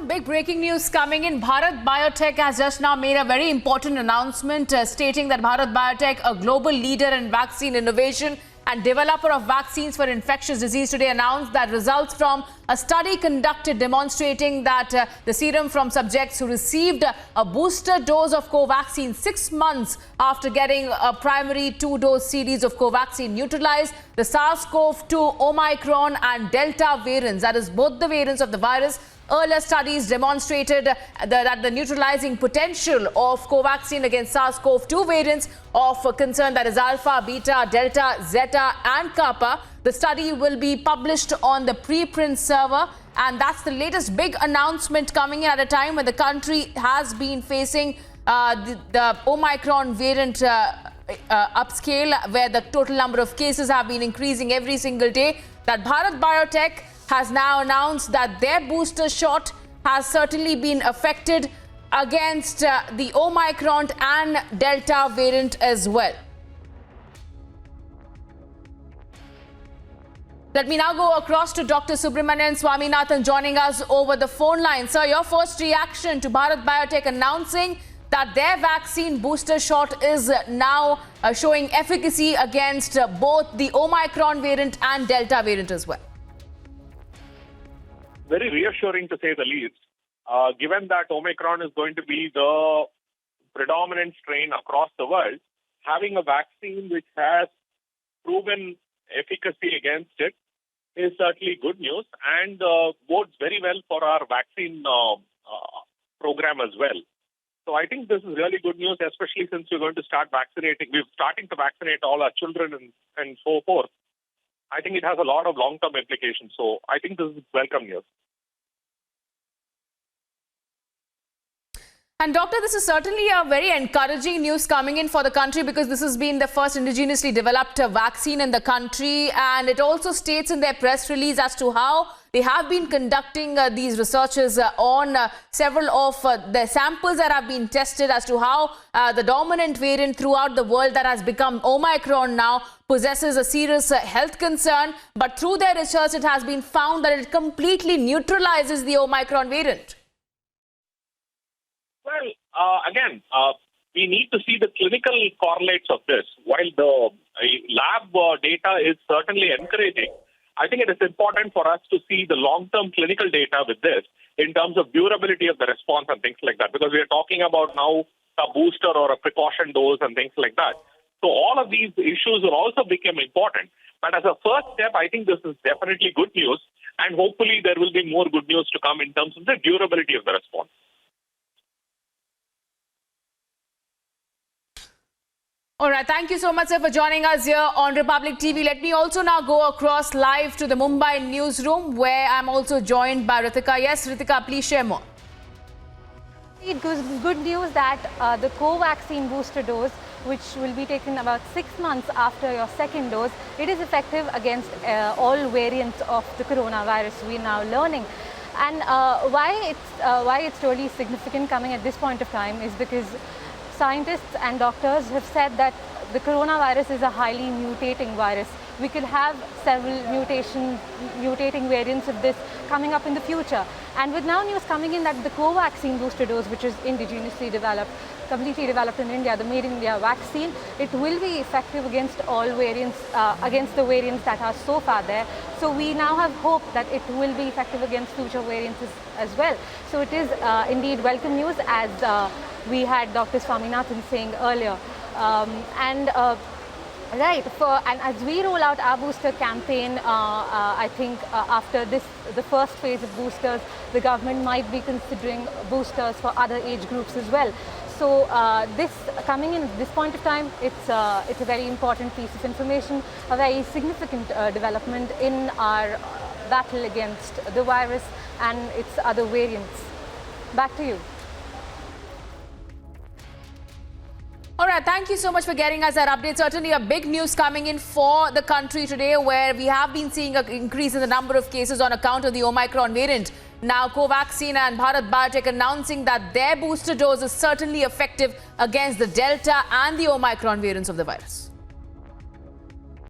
some big breaking news coming in. Bharat Biotech has just now made a very important announcement stating that Bharat Biotech, a global leader in vaccine innovation and developer of vaccines for infectious disease, today announced that results from a study conducted demonstrating that the serum from subjects who received a booster dose of COVAXIN 6 months after getting a primary 2-dose series of COVAXIN Neutralise, the SARS-CoV-2 Omicron and Delta variants, that is both the variants of the virus. Earlier studies demonstrated that the neutralizing potential of COVAXIN against SARS-CoV-2 variants of concern, that is Alpha, Beta, Delta, Zeta and Kappa. The study will be published on the preprint server, and that's the latest big announcement coming in at a time when the country has been facing the Omicron variant upscale, where the total number of cases have been increasing every single day. That Bharat Biotech has now announced that their booster shot has certainly been affected against the Omicron and Delta variant as well. Let me now go across to Dr. Subramanian Swaminathan joining us over the phone line. Sir, your first reaction to Bharat Biotech announcing that their vaccine booster shot is now showing efficacy against both the Omicron variant and Delta variant as well. Very reassuring to say the least, given that Omicron is going to be the predominant strain across the world. Having a vaccine which has proven efficacy against it is certainly good news, and bodes very well for our vaccine program as well. So I think this is really good news, especially since we're going to start vaccinating. We're starting to vaccinate all our children and so forth. I think it has a lot of long-term implications. So I think this is welcome news. And Doctor, this is certainly a very encouraging news coming in for the country, because this has been the first indigenously developed vaccine in the country. And it also states in their press release as to how they have been conducting these researches on several of the samples that have been tested as to how the dominant variant throughout the world that has become Omicron now possesses a serious health concern. But through their research, it has been found that it completely neutralizes the Omicron variant. Well, again, we need to see the clinical correlates of this. While the lab data is certainly encouraging, I think it is important for us to see the long-term clinical data with this in terms of durability of the response and things like that, because we are talking about now a booster or a precaution dose and things like that. So all of these issues will also become important. But as a first step, I think this is definitely good news, and hopefully there will be more good news to come in terms of the durability of the response. All right. Thank you so much, sir, for joining us here on Republic TV. Let me also now go across live to the Mumbai newsroom, where I'm also joined by Ritika. Yes, Ritika, please share more. It goes good news that the COVAXIN booster dose, which will be taken about 6 months after your second dose, it is effective against all variants of the coronavirus, we're now learning. And why it's really significant coming at this point of time is because scientists and doctors have said that the coronavirus is a highly mutating virus. We could have several mutating variants of this coming up in the future. And with now news coming in that the COVAXIN booster dose, which is indigenously developed, completely developed in India, the Made in India vaccine, it will be effective against all variants, against the variants that are so far there. So we now have hope that it will be effective against future variants as well. So it is indeed welcome news, as we had Dr. Swaminathan saying earlier. Right, and as we roll out our booster campaign, I think after the first phase of boosters, the government might be considering boosters for other age groups as well. So this coming in at this point of time, it's a very important piece of information, a very significant development in our battle against the virus and its other variants. Back to you. All right, thank you so much for getting us that update. Certainly a big news coming in for the country today, where we have been seeing an increase in the number of cases on account of the Omicron variant. Now, COVAXIN and Bharat Biotech announcing that their booster dose is certainly effective against the Delta and the Omicron variants of the virus.